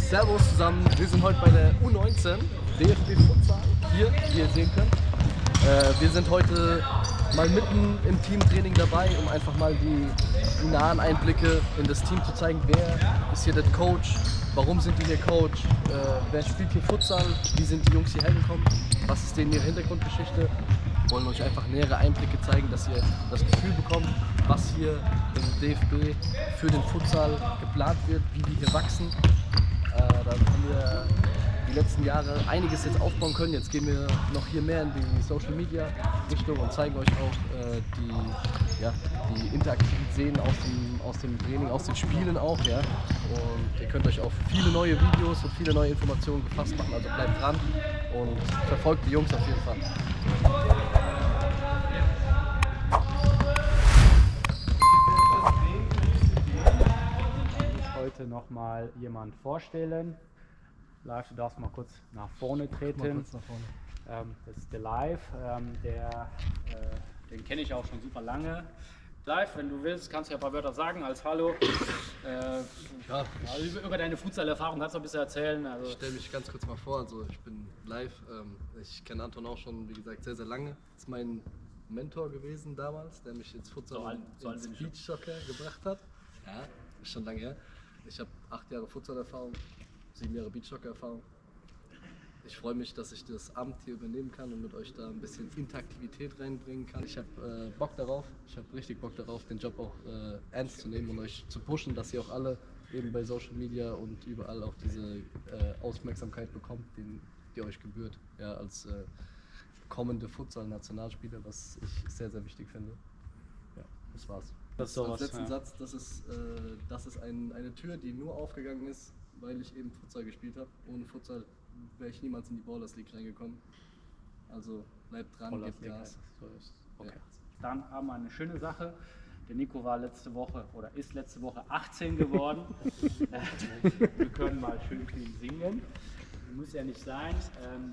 Servus zusammen, wir sind heute bei der U19 DFB Futsal hier, wie ihr sehen könnt. Wir sind heute mal mitten im Teamtraining dabei, um einfach mal die nahen Einblicke in das Team zu zeigen. Wer ist hier der Coach? Warum sind die hier Coach? Wer spielt hier Futsal? Wie sind die Jungs hierher gekommen? Was ist denen ihre Hintergrundgeschichte? Wir wollen euch einfach nähere Einblicke zeigen, dass ihr das Gefühl bekommt, was hier im DFB für den Futsal geplant wird, wie die hier wachsen. Da haben wir die letzten Jahre einiges jetzt aufbauen können. Jetzt gehen wir noch hier mehr in die Social Media Richtung und zeigen euch auch die interaktiven Szenen aus dem Training, aus den Spielen auch. Ja. Und ihr könnt euch auf viele neue Videos und viele neue Informationen gefasst machen. Also bleibt dran und verfolgt die Jungs auf jeden Fall. Heute noch mal jemand vorstellen. Live, du darfst mal kurz nach vorne treten. Das ist der Live, den kenne ich auch schon super lange. Live, wenn du willst, kannst du ja ein paar Wörter sagen als Hallo. Über deine Futsal-Erfahrung kannst du ein bisschen erzählen. Also ich stelle mich ganz kurz mal vor, also ich bin Live, ich kenne Anton auch schon, wie gesagt, sehr, sehr lange. Das ist mein Mentor gewesen damals, der mich ins Futsal ins Beachsoccer gebracht hat. Ja, ist schon lange her. Ich habe 8 Jahre Futsal-Erfahrung, 7 Jahre Beachsoccer-Erfahrung. Ich freue mich, dass ich das Amt hier übernehmen kann und mit euch da ein bisschen Interaktivität reinbringen kann. Ich habe Bock darauf, ich habe richtig Bock darauf, den Job auch ernst zu nehmen und euch zu pushen, dass ihr auch alle eben bei Social Media und überall auch diese Aufmerksamkeit bekommt, die euch gebührt, ja, als kommende Futsal-Nationalspieler, was ich sehr, sehr wichtig finde. Ja, das war's. Das ist als letzten Satz, das ist eine Tür, die nur aufgegangen ist, weil ich eben Futsal gespielt habe. Ohne Futsal wäre ich niemals in die Ballers League reingekommen. Also bleibt dran, gebt Gas. Okay. Ja. Dann haben wir eine schöne Sache. Der Nico war letzte Woche oder ist letzte Woche 18 geworden. Wir können mal schön viel singen. Muss ja nicht sein.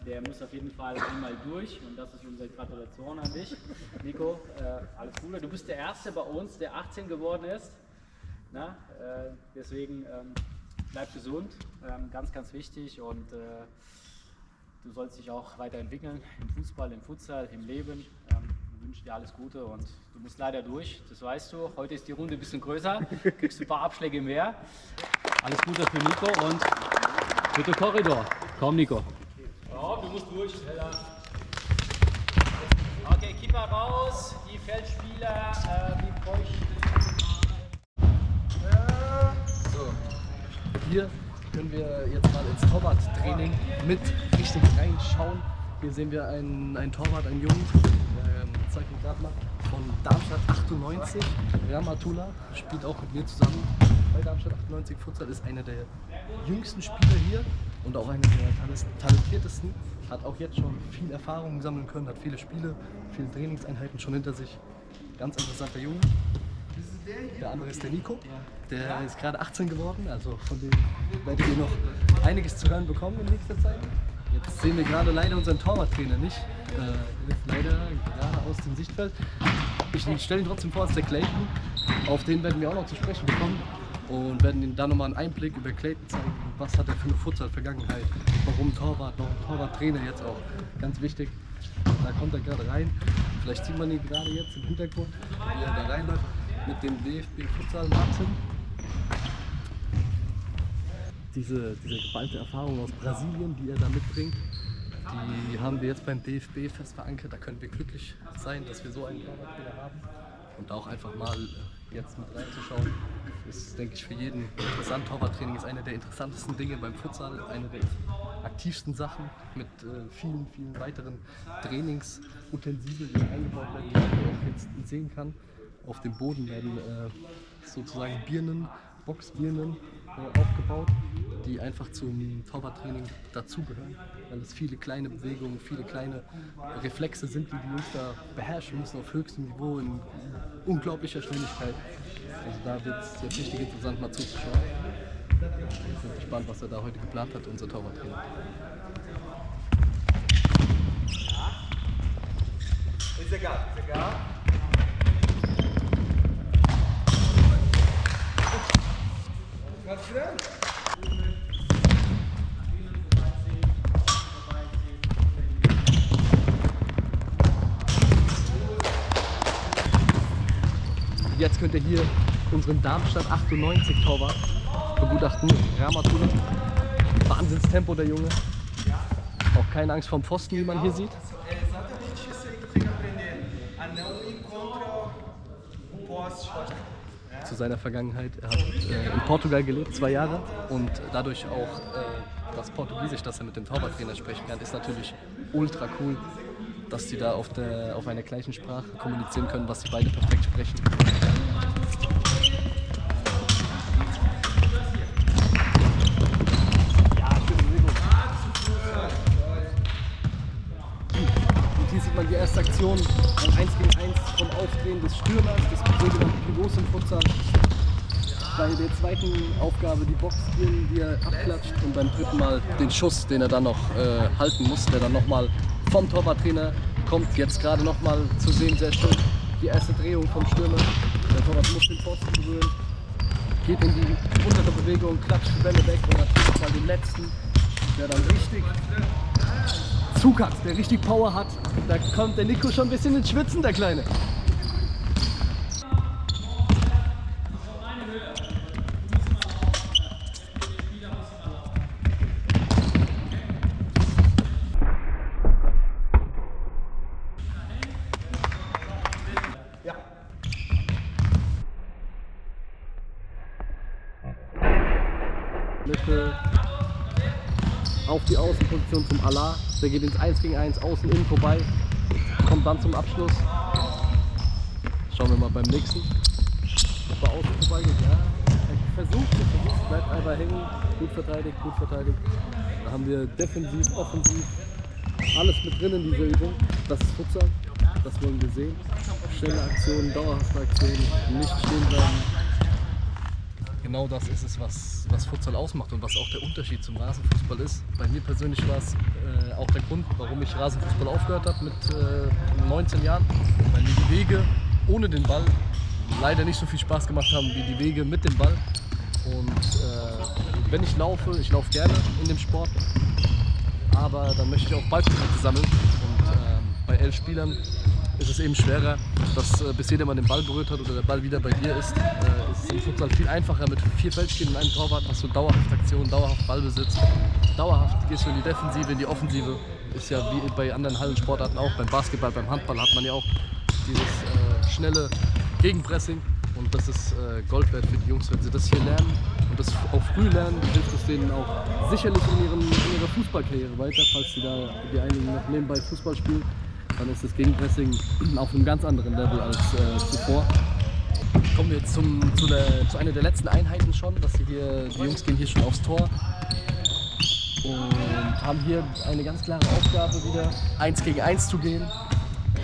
Der muss auf jeden Fall einmal durch und das ist unsere Gratulation an dich. Nico, alles Gute. Du bist der Erste bei uns, der 18 geworden ist. Na, deswegen bleib gesund, ganz, ganz wichtig und du sollst dich auch weiterentwickeln im Fußball, im Futsal, im Leben. Ich wünsche dir alles Gute und du musst leider durch, das weißt du. Heute ist die Runde ein bisschen größer, kriegst ein paar Abschläge mehr. Alles Gute für Nico und bitte Korridor. Komm, Nico. Ja, du musst durch, schneller. Okay, Keeper raus, die Feldspieler, die bräuchten. So, hier können wir jetzt mal ins Torwarttraining mit richtig reinschauen. Hier sehen wir einen Torwart, einen Jungen, zeig ich gerade mal, von Darmstadt 98, Ramatula, spielt auch mit mir zusammen bei Darmstadt 98 Futsal, ist einer der jüngsten Spieler hier und auch einer der talentiertesten, hat auch jetzt schon viel Erfahrung sammeln können, hat viele Spiele, viele Trainingseinheiten schon hinter sich. Ganz interessanter Junge. Der andere ist der Nico, der ist gerade 18 geworden, also von dem werdet ihr noch einiges zu hören bekommen in nächster Zeit. Jetzt sehen wir gerade leider unseren Torwarttrainer nicht, leider gerade aus dem Sichtfeld. Ich stelle ihn trotzdem vor, als der Clayton, auf den werden wir auch noch zu sprechen bekommen und werden ihm dann nochmal einen Einblick über Clayton zeigen, was hat er für eine Futsal-Vergangenheit, warum Torwart, warum Torwarttrainer jetzt auch, ganz wichtig. Da kommt er gerade rein, vielleicht sieht man ihn gerade jetzt im Hintergrund, wie er da reinläuft. Mit dem DFB Futsal Martin. Diese geballte Erfahrung aus Brasilien, die er da mitbringt, die haben wir jetzt beim DFB fest verankert. Da können wir glücklich sein, dass wir so einen Torwarttrainer haben. Und auch einfach mal jetzt mit reinzuschauen, ist, denke ich, für jeden interessant. Torwarttraining ist eine der interessantesten Dinge beim Futsal, eine der aktivsten Sachen mit vielen, vielen weiteren Trainingsutensilien, die eingebaut werden, die man auch jetzt sehen kann. Auf dem Boden werden sozusagen Boxbirnen aufgebaut, die einfach zum Torwarttraining dazugehören, weil es viele kleine Bewegungen, viele kleine Reflexe sind, die Jungs da beherrschen müssen auf höchstem Niveau in unglaublicher Schnelligkeit. Also da wird es jetzt richtig interessant mal zuzuschauen. Ich bin gespannt, was er da heute geplant hat, unser Torwarttrainer. Ist egal, ist egal. Was denn? jetzt könnt ihr hier unseren Darmstadt 98 Torwart begutachten. Ramatule. Wahnsinnstempo der Junge. Auch keine Angst vorm Pfosten, wie man hier sieht. Exatamente isso aí que tem que aprender. A não ir contra o poste. Zu seiner Vergangenheit. Er hat in Portugal gelebt, 2 Jahre, und dadurch auch das Portugiesisch, das er mit dem Torwarttrainer sprechen kann, ist natürlich ultra cool, dass die da auf einer gleichen Sprache kommunizieren können, was sie beide perfekt sprechen. Und hier sieht man die erste Aktion, ein 1 gegen 1 vom Aufdrehen des Stürmers, des sogenannten Pivots im Futsal. Bei der zweiten Aufgabe die Box spielen, die er abklatscht, und beim dritten Mal den Schuss, den er dann noch halten muss, der dann nochmal vom Torwarttrainer kommt. Jetzt gerade nochmal zu sehen, sehr schön, die erste Drehung vom Stürmer. Der Torwart muss den Pfosten berühren, geht in die untere Bewegung, klatscht die Bälle weg und hat nochmal den letzten, der dann richtig Zug hat, der richtig Power hat. Da kommt der Nico schon ein bisschen ins Schwitzen, der Kleine. Mitte auf die Außenposition zum Allah. Der geht ins 1 gegen 1, außen innen vorbei, kommt dann zum Abschluss. Schauen wir mal beim nächsten, ob er außen vorbei geht. Ja, er versucht, bleibt einfach hängen. Gut verteidigt, gut verteidigt. Da haben wir defensiv, offensiv alles mit drin in dieser Übung. Das ist Futsal, das wollen wir sehen. Schnelle Aktionen, dauerhafte Aktionen, nicht stehen bleiben. Genau das ist es, was Futsal ausmacht und was auch der Unterschied zum Rasenfußball ist. Bei mir persönlich war es auch der Grund, warum ich Rasenfußball aufgehört habe mit 19 Jahren, weil mir die Wege ohne den Ball leider nicht so viel Spaß gemacht haben wie die Wege mit dem Ball. Und wenn ich laufe gerne in dem Sport, aber dann möchte ich auch Ballkontakte sammeln. Und bei 11 Spielern ist es eben schwerer, dass bis jeder mal den Ball berührt hat oder der Ball wieder bei dir ist. Es ist im Futsal viel einfacher mit 4 Feldspielen und einem Torwart, hast du dauerhaft Aktionen, dauerhaft Ballbesitz, dauerhaft gehst du in die Defensive, in die Offensive. Ist ja wie bei anderen Hallensportarten auch, beim Basketball, beim Handball hat man ja auch dieses schnelle Gegenpressing, und das ist Gold wert für die Jungs, wenn sie das hier lernen und das auch früh lernen, hilft es denen auch sicherlich in ihrer Fußballkarriere weiter, falls sie da die einigen noch nebenbei Fußball spielen. Dann ist das Gegenpressing auf einem ganz anderen Level als zuvor. Kommen wir jetzt zu einer der letzten Einheiten schon. Die Jungs gehen hier schon aufs Tor und haben hier eine ganz klare Aufgabe wieder, 1 gegen 1 zu gehen.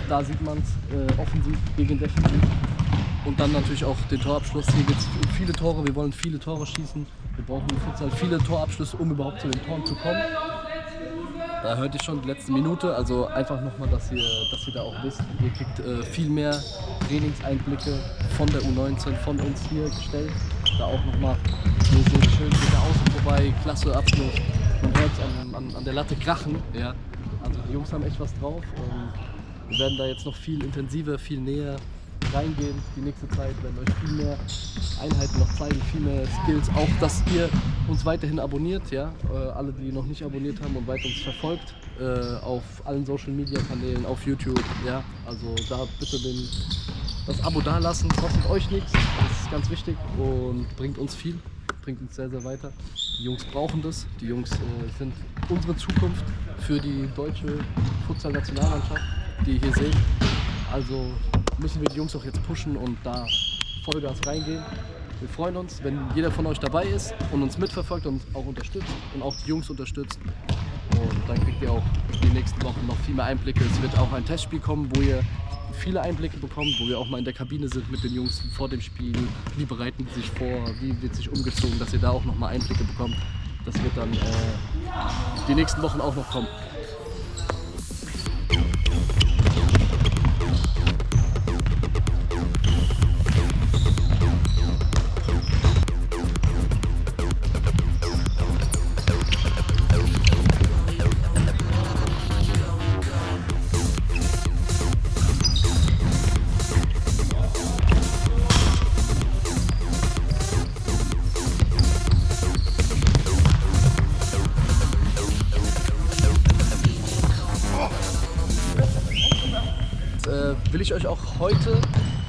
Da sieht man es, offensiv gegen defensiv. Und dann natürlich auch den Torabschluss. Hier geht es um viele Tore, wir wollen viele Tore schießen. Wir brauchen im Futsal viele Torabschlüsse, um überhaupt zu den Toren zu kommen. Da hört ihr schon die letzte Minute, also einfach nochmal, dass ihr da auch wisst, ihr kriegt viel mehr Trainingseinblicke von der U19, von uns hier gestellt. Da auch nochmal so schön mit der Außen vorbei, klasse Abschluss, man hört es an der Latte krachen. Ja. Also die Jungs haben echt was drauf und wir werden da jetzt noch viel intensiver, viel näher reingehen. Die nächste Zeit werden euch viel mehr Einheiten noch zeigen, viel mehr Skills. Auch, dass ihr uns weiterhin abonniert, ja? Alle, die noch nicht abonniert haben und weiter uns verfolgt, auf allen Social Media Kanälen, auf YouTube. Ja? Also da bitte das Abo dalassen, kostet euch nichts, das ist ganz wichtig und bringt uns viel, bringt uns sehr, sehr weiter. Die Jungs brauchen das, die Jungs sind unsere Zukunft für die deutsche Futsal-Nationalmannschaft, die ihr hier seht. Also müssen wir die Jungs auch jetzt pushen und da Vollgas reingehen. Wir freuen uns, wenn jeder von euch dabei ist und uns mitverfolgt und auch unterstützt und auch die Jungs unterstützt. Und dann kriegt ihr auch die nächsten Wochen noch viel mehr Einblicke. Es wird auch ein Testspiel kommen, wo ihr viele Einblicke bekommt, wo wir auch mal in der Kabine sind mit den Jungs vor dem Spiel. Wie bereiten die sich vor, wie wird sich umgezogen, dass ihr da auch noch mal Einblicke bekommt. Das wird dann die nächsten Wochen auch noch kommen. ich euch auch heute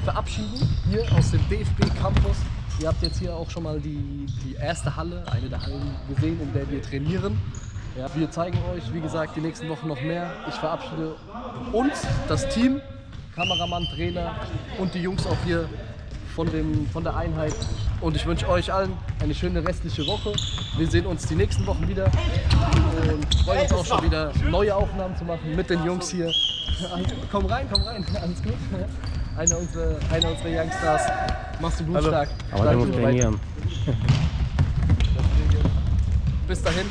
verabschieden, hier aus dem DFB Campus. Ihr habt jetzt hier auch schon mal die erste Halle, eine der Hallen gesehen, in der wir trainieren. Ja, wir zeigen euch, wie gesagt, die nächsten Wochen noch mehr. Ich verabschiede uns, das Team, Kameramann, Trainer und die Jungs auch hier von der Einheit. Und ich wünsche euch allen eine schöne restliche Woche. Wir sehen uns die nächsten Wochen wieder und freuen uns auch schon wieder, neue Aufnahmen zu machen mit den Jungs hier. Komm rein, alles gut. Einer unserer Youngstars. Machst du gut stark. Aber du musst trainieren. Bis dahin.